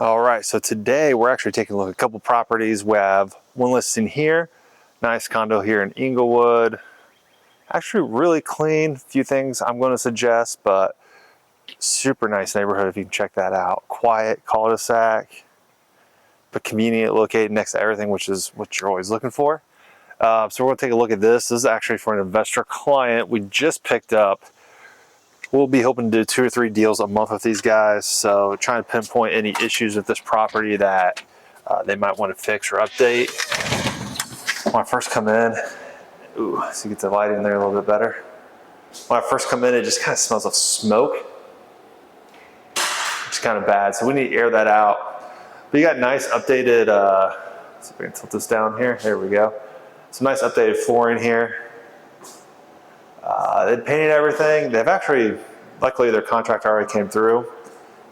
All right, so today we're actually taking a look at a couple properties. We have one listing here, nice condo here in Inglewood. Actually really clean, a few things I'm going to suggest, but super nice neighborhood if you can check that out. Quiet cul-de-sac, but convenient, located next to everything, which is what you're always looking for. So we're going to take a look at this. This is actually for an investor client we just picked up. We'll be hoping to do 2 or 3 deals a month with these guys. So trying to pinpoint any issues with this property that they might want to fix or update. When I first come in, ooh, so you get the light in there a little bit better. When I first come in, it just kind of smells of smoke. It's kind of bad, so we need to air that out. But you got nice updated, let's see if we can tilt this down here. There we go. Some nice updated flooring here. They painted everything. They've actually, luckily their contractor already came through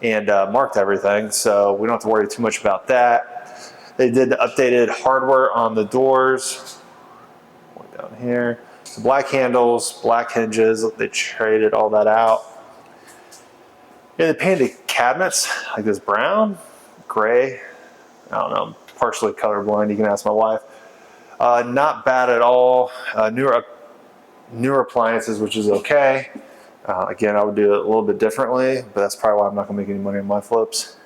and marked everything, so we don't have to worry too much about that. They did the updated hardware on the doors. Down here, some black handles, black hinges. They traded all that out. And they painted cabinets like this brown, gray. I don't know, I'm partially colorblind. You can ask my wife. Not bad at all. Newer appliances, which is okay. Again, I would do it a little bit differently, but that's probably why I'm not gonna make any money on my flips.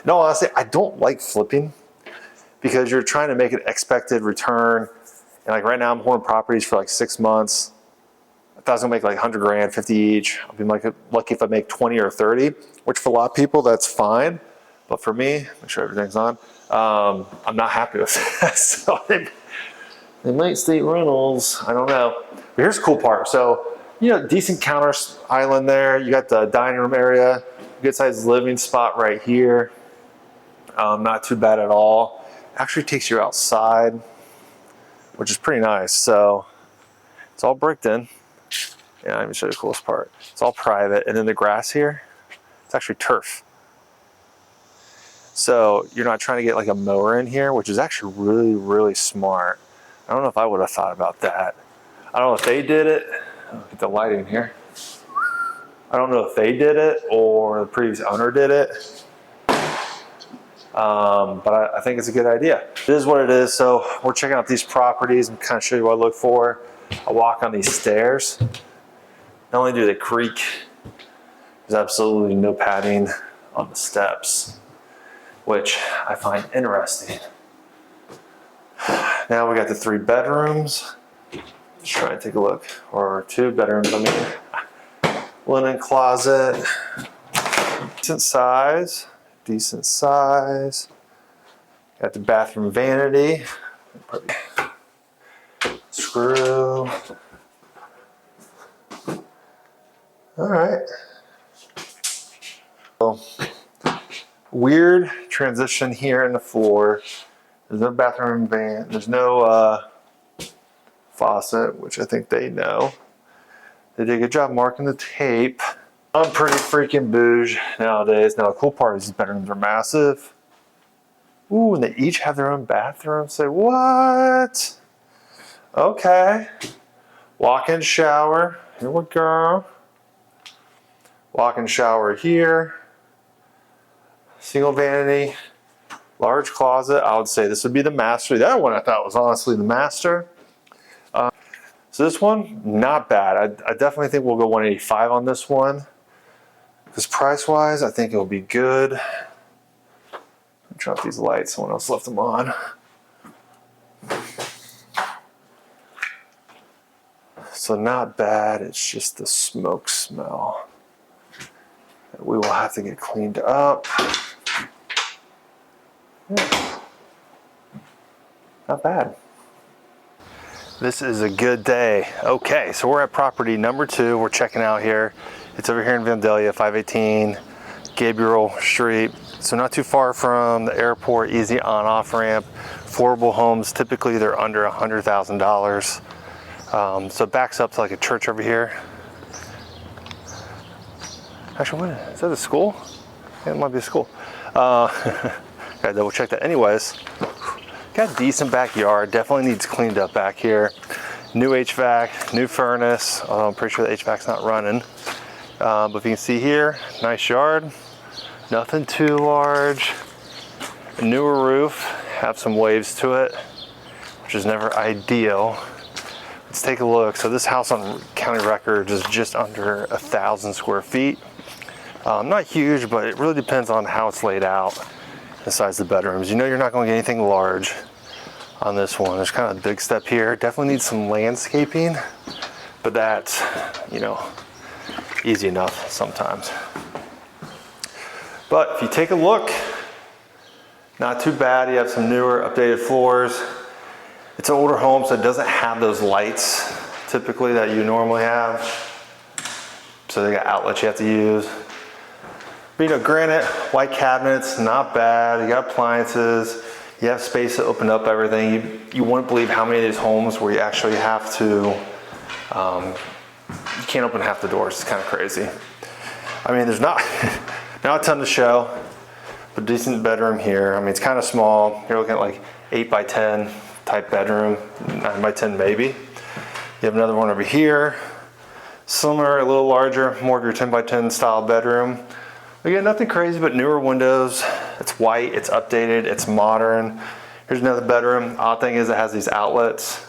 No, honestly, I don't like flipping because you're trying to make an expected return. And like right now I'm holding properties for like 6 months. If I was gonna make like 100 grand, 50 each, I'll be like lucky if I make 20 or 30, which for a lot of people, that's fine. But for me, make sure everything's on, I'm not happy with that. So they might state rentals, I don't know. But here's the cool part. So, you know, decent counter island there. You got the dining room area, good sized living spot right here. Not too bad at all. Actually takes you outside, which is pretty nice. So it's all bricked in. Yeah, let me show you the coolest part. It's all private. And then the grass here, it's actually turf. So you're not trying to get like a mower in here, which is actually really, really smart. I don't know if I would have thought about that. I don't know if they did it. Get the lighting here. I don't know if they did it or the previous owner did it. But I think it's a good idea. It is what it is. So we're checking out these properties and kind of show you what I look for. I walk on these stairs. Not only do they creak, there's absolutely no padding on the steps, which I find interesting. Now we got the 3 bedrooms. Let's try and take a look. Or 2 bedrooms, I mean. Linen closet. Decent size. Decent size. Got the bathroom vanity. Screw. All right. So, weird transition here in the floor. There's no bathroom van. There's no faucet, which I think they know. They did a good job marking the tape. I'm pretty freaking bouge nowadays. Now the cool part is these bedrooms are massive. Ooh, and they each have their own bathroom. Say what? Okay. Walk-in shower. Here we go. Walk-in shower here. Single vanity. Large closet. I would say this would be the master. That one I thought was honestly the master. So this one, not bad. I definitely think we'll go 185 on this one. Because price-wise, I think it'll be good. Drop these lights. Someone else left them on. So not bad. It's just the smoke smell. We will have to get cleaned up. Yeah. Not bad. This is a good day. Okay, so we're at property number 2. We're checking out here. It's over here in Vandalia, 518 Gabriel Street. So not too far from the airport, easy on-off ramp. Affordable homes, typically they're under $100,000. So it backs up to like a church over here. Actually, what is that, a school? Yeah, it might be a school. Gotta double check that. Anyways, got a decent backyard. Definitely needs cleaned up back here. New HVAC, new furnace. Although I'm pretty sure the HVAC's not running. But if you can see here, nice yard. Nothing too large. A newer roof, have some waves to it, which is never ideal. Let's take a look. So this house on county records is just under 1,000 square feet. Not huge, but it really depends on how it's laid out, the size of the bedrooms. You know you're not going to get anything large on this one. There's kind of a big step here. Definitely needs some landscaping, but that's, you know, easy enough sometimes. But if you take a look, not too bad. You have some newer, updated floors. It's an older home, so it doesn't have those lights typically that you normally have. So they got outlets you have to use. But you know, granite, white cabinets, not bad. You got appliances. You have space to open up everything. You wouldn't believe how many of these homes where you actually have to, you can't open half the doors. It's kind of crazy. I mean, there's not a ton to show, but decent bedroom here. I mean, it's kind of small. You're looking at like 8 by 10 type bedroom, 9 by 10 maybe. You have another one over here. Similar, a little larger, more of your 10 by 10 style bedroom. Again, nothing crazy, but newer windows. It's white, it's updated, it's modern. Here's another bedroom. Odd thing is it has these outlets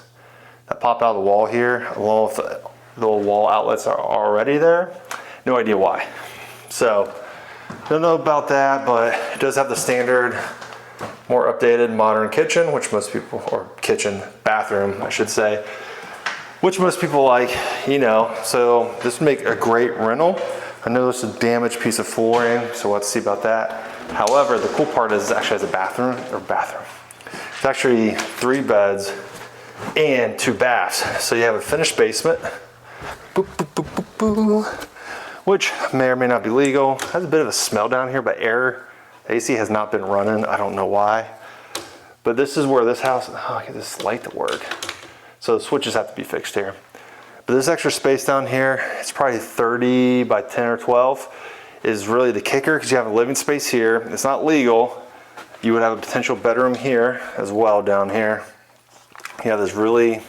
that pop out of the wall here, along with the little wall outlets are already there. No idea why. So, don't know about that, but it does have the standard, more updated, modern kitchen, which most people, or kitchen, bathroom, I should say, which most people like, you know. So this would make a great rental. I know this is a damaged piece of flooring, so we'll have to see about that. However, the cool part is it actually has a bathroom. It's actually 3 beds and 2 baths. So you have a finished basement, boop, boop, boop, boop, boop, which may or may not be legal. Has a bit of a smell down here, but air, AC has not been running. I don't know why. But this is where this house, oh, get this light to work. So the switches have to be fixed here. But this extra space down here, it's probably 30 by 10 or 12, is really the kicker because you have a living space here. It's not legal. You would have a potential bedroom here as well down here. You have this really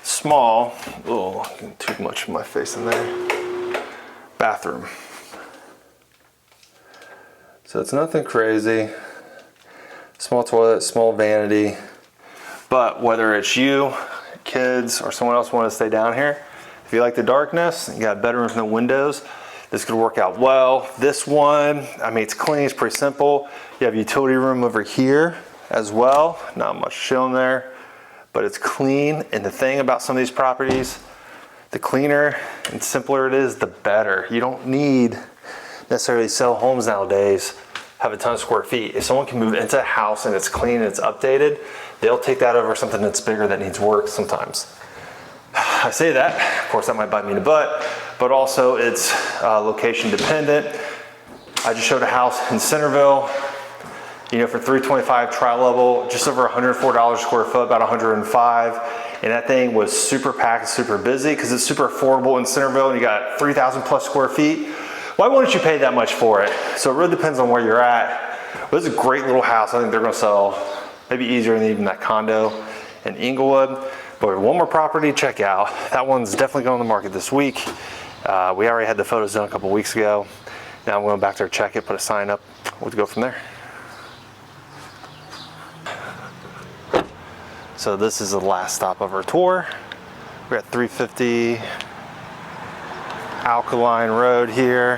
small, oh, getting too much of my face in there, bathroom. So it's nothing crazy. Small toilet, small vanity. But whether it's you, kids, or someone else want to stay down here, if you like the darkness, you got bedrooms, no windows, this could work out well. This one, I mean, it's clean, it's pretty simple. You have a utility room over here as well. Not much shown there, but it's clean. And the thing about some of these properties, the cleaner and simpler it is, the better. You don't need necessarily sell homes nowadays, have a ton of square feet. If someone can move into a house and it's clean and it's updated, they'll take that over something that's bigger that needs work sometimes. I say that, of course that might bite me in the butt, but also it's location dependent. I just showed a house in Centerville, you know, for $325 tri-level, just over $104 a square foot, about $105. And that thing was super packed, super busy because it's super affordable in Centerville and you got 3,000 plus square feet. Why wouldn't you pay that much for it? So it really depends on where you're at. But this is a great little house. I think they're gonna sell maybe easier than even that condo in Inglewood. But one more property, check out. That one's definitely going on the market this week. We already had the photos done a couple weeks ago. Now I'm going back there, check it, put a sign up. We'll go from there. So this is the last stop of our tour. We're at 350 Alkaline Road here.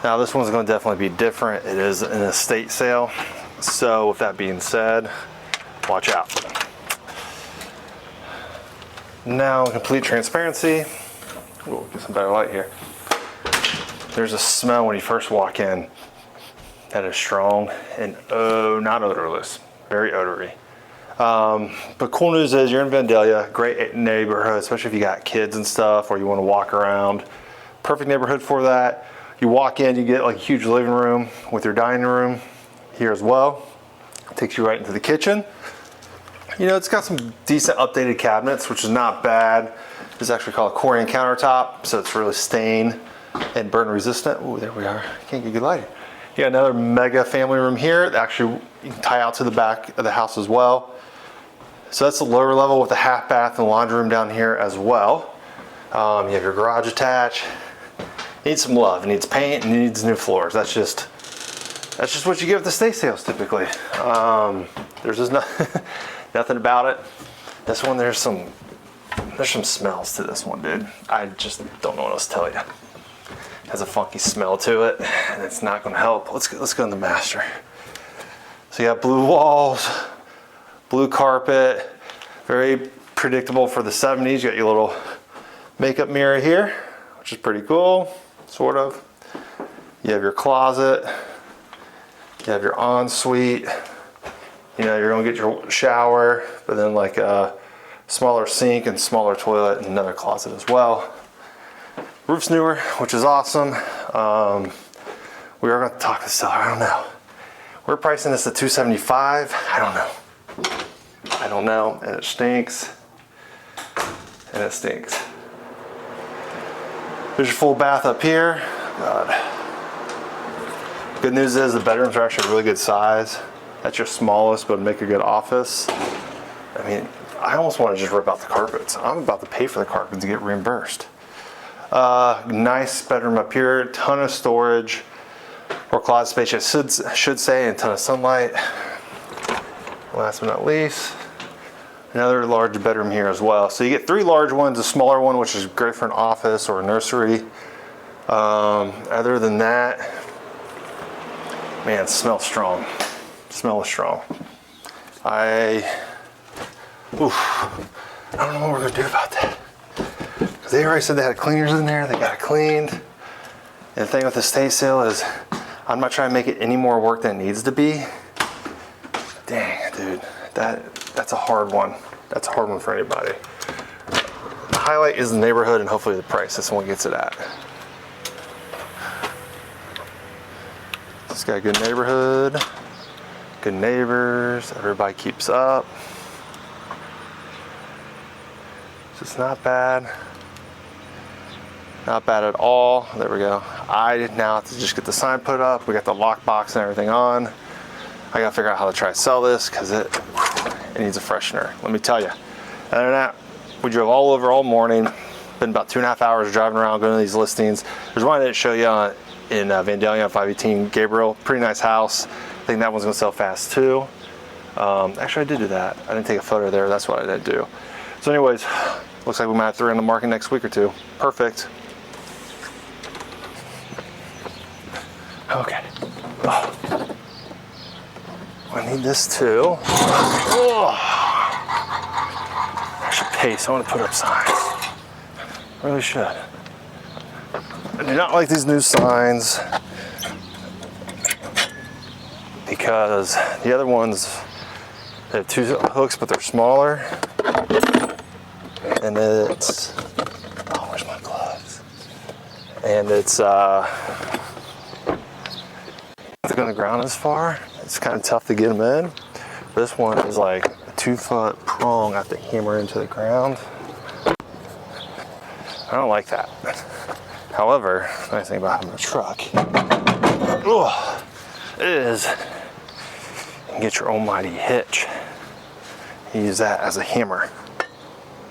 Now this one's going to definitely be different. It is an estate sale. So with that being said, watch out. Now, complete transparency. Ooh, get some better light here. There's a smell when you first walk in that is strong and not odorless, very odory. But cool news is you're in Vandalia, great neighborhood, especially if you got kids and stuff or you want to walk around. Perfect neighborhood for that. You walk in, you get like a huge living room with your dining room here as well. Takes you right into the kitchen. You know, it's got some decent updated cabinets, which is not bad. It's actually called a Corian countertop, so it's really stain and burn resistant. Oh, there we are. Can't get good lighting. You got another mega family room here that actually you can tie out to the back of the house as well. So that's the lower level with a half bath and laundry room down here as well. You have your garage attached. needs some love. It needs paint and it needs new floors. That's just what you get with the estate sales typically. There's just nothing about it. This one, there's some smells to this one, dude. I just don't know what else to tell you. It has a funky smell to it, and it's not gonna help. Let's go in the master. So you got blue walls, blue carpet, very predictable for the 70s. You got your little makeup mirror here, which is pretty cool, sort of. You have your closet, you have your ensuite. You know, you're gonna get your shower, but then like a smaller sink and smaller toilet and another closet as well. Roof's newer, which is awesome. We are gonna talk to the seller, I don't know. We're pricing this at $275. I don't know, and it stinks. And it stinks. There's your full bath up here. God. Good news is the bedrooms are actually a really good size. That's your smallest, but make a good office. I mean, I almost want to just rip out the carpets. I'm about to pay for the carpet to get reimbursed. Nice bedroom up here, ton of storage, or closet space, I should say, and a ton of sunlight. Last but not least, another large bedroom here as well. So you get 3 large ones, a smaller one, which is great for an office or a nursery. Other than that, man, it smells strong. Smell is strong. I don't know what we're gonna do about that. Because they already said they had cleaners in there, they got it cleaned. And the thing with the estate sale is, I'm not trying to make it any more work than it needs to be. Dang, dude, that's a hard one. That's a hard one for anybody. The highlight is the neighborhood and hopefully the price. That's what gets it at. It's got a good neighborhood, good neighbors, everybody keeps up. So it's not bad. Not bad at all. There we go. I now have to just get the sign put up. We got the lockbox and everything on. I gotta figure out how to try to sell this because it needs a freshener. Let me tell you. Other than that, we drove all over all morning. Been about 2.5 hours driving around going to these listings. There's one I didn't show you in Vandalia on 518 Gabriel. Pretty nice house. I think that one's gonna sell fast too. Actually, I did do that. I didn't take a photo there. That's what I didn't do. So anyways, looks like we might have 3 on the market next week or 2. Perfect. Okay. Oh. I need this too. Oh. I should pace. I want to put up signs. I really should. I do not like these new signs because the other ones, they have 2 hooks, but they're smaller. And it's, oh, where's my gloves? And it's, they're going to ground as far. It's kind of tough to get them in. This one is like a 2-foot prong I have to hammer into the ground. I don't like that. However, the nice thing about having a truck is you can get your almighty hitch. You use that as a hammer,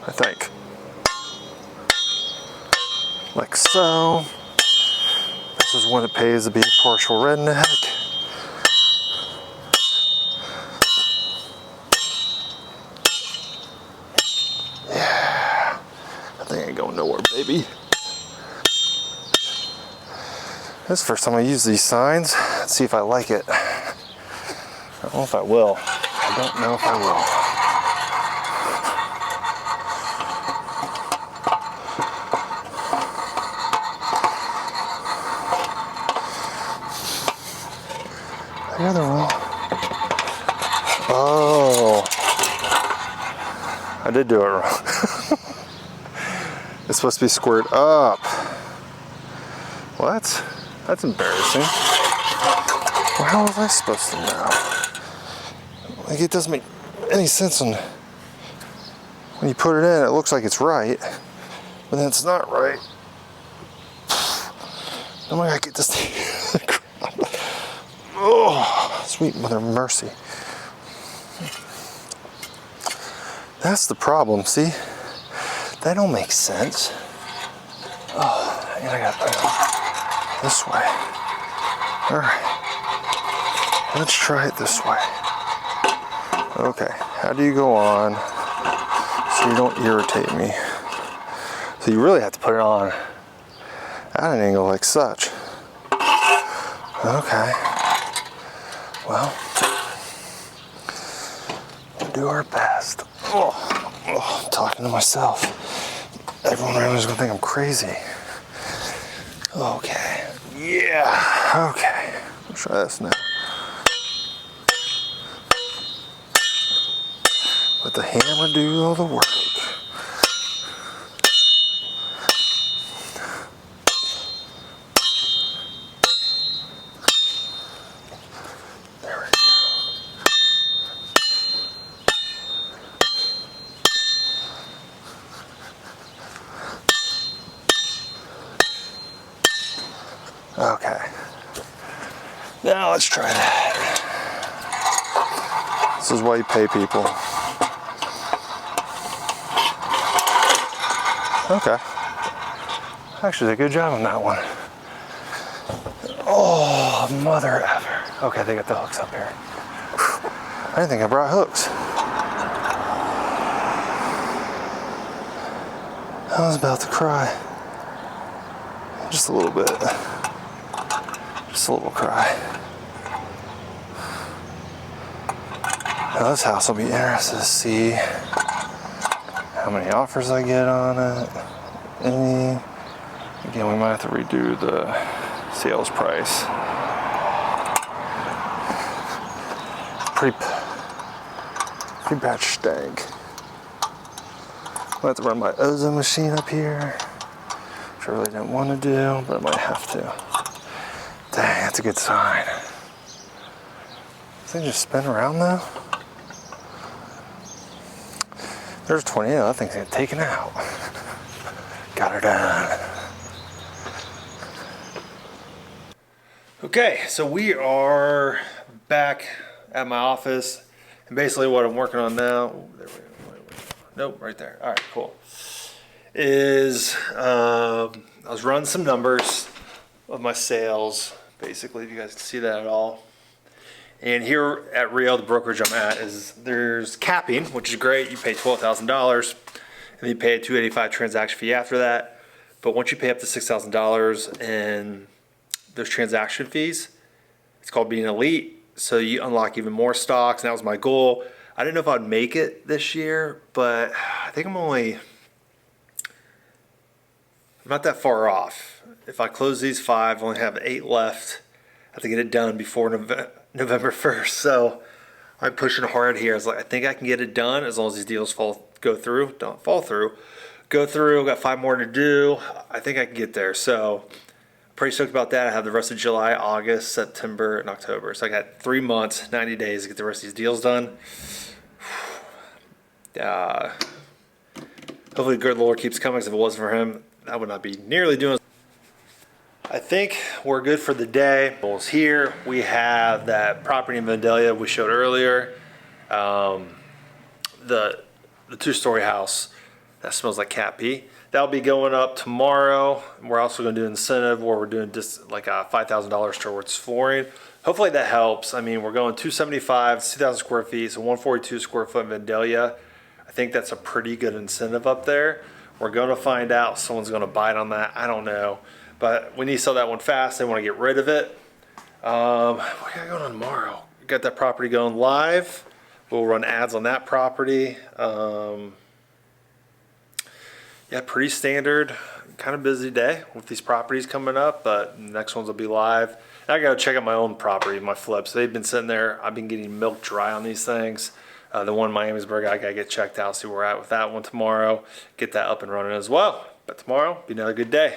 I think. Like so. This is when it pays to be a partial redneck. Yeah, that thing ain't going nowhere, baby. This is the first time I use these signs. Let's see if I like it. I don't know if I will. I don't know if I will. The other one. Oh, I did do it wrong. It's supposed to be squared up. What? That's embarrassing. Well, how was I supposed to know? Like, it doesn't make any sense when you put it in. It looks like it's right, but then it's not right. Oh my God, get this thing. Oh, sweet mother of mercy. That's the problem, see? That don't make sense. Oh, and I gotta put it on. this way. All right. Let's try it this way. Okay, how do you go on so you don't irritate me? So you really have to put it on at an angle like such. Okay. Well, we'll do our best. I'm talking to myself. Everyone around me is gonna think I'm crazy. Okay. Yeah. Okay. Let's try this now. Let the hammer do all the work. There we go. Okay. Now let's try that. This is why you pay people. Okay. Actually, did a good job on that one. Oh, mother ever. Okay, they got the hooks up here. I didn't think I brought hooks. I was about to cry. Just a little bit. Just a little cry. Now this house will be interested to see how many offers I get on it. Again, we might have to redo the sales price. Pretty bad stank. I have to run my ozone machine up here, which I really didn't want to do, but I might have to. Dang, that's a good sign. Does thing just spin around though? There's 20, that thing's getting taken out. Got her done. Okay, so we are back at my office, and basically what I'm working on now, there we go. Nope, right there. All right, cool. Is I was running some numbers of my sales, basically, if you guys can see that at all. And here at Rio, the brokerage I'm at, is there's capping, which is great. You pay $12,000, and you pay a $285 transaction fee after that. But once you pay up to $6,000 and those transaction fees, it's called being elite. So you unlock even more stocks, and that was my goal. I didn't know if I'd make it this year, but I think I'm not that far off. If I close these 5, I only have 8 left. I have to get it done before November 1st. So I'm pushing hard here. I think I can get it done as long as these deals go through. Don't fall through. Go through. Got 5 more to do. I think I can get there. So pretty stoked about that. I have the rest of July, August, September, and October. So I got 3 months, 90 days to get the rest of these deals done. Hopefully the good Lord keeps coming, because if it wasn't for him, I would not be nearly doing. I think we're good for the day. Here we have that property in Vandalia we showed earlier. The 2-story house that smells like cat pee. That'll be going up tomorrow. We're also going to do an incentive where we're doing just like a $5,000 towards flooring. Hopefully that helps. I mean, we're going 275, 2,000 square feet, so 142 square foot Vandalia. I think that's a pretty good incentive up there. We're going to find out. Someone's going to bite on that. I don't know. But we need to sell that one fast. They want to get rid of it. What got going on tomorrow? We got that property going live. We'll run ads on that property. Yeah, pretty standard, kind of busy day with these properties coming up, but the next ones will be live. I got to check out my own property, my flips. They've been sitting there. I've been getting milk dry on these things. The one in Miamisburg, I got to get checked out, see where we're at with that one tomorrow. Get that up and running as well. But tomorrow, be another good day.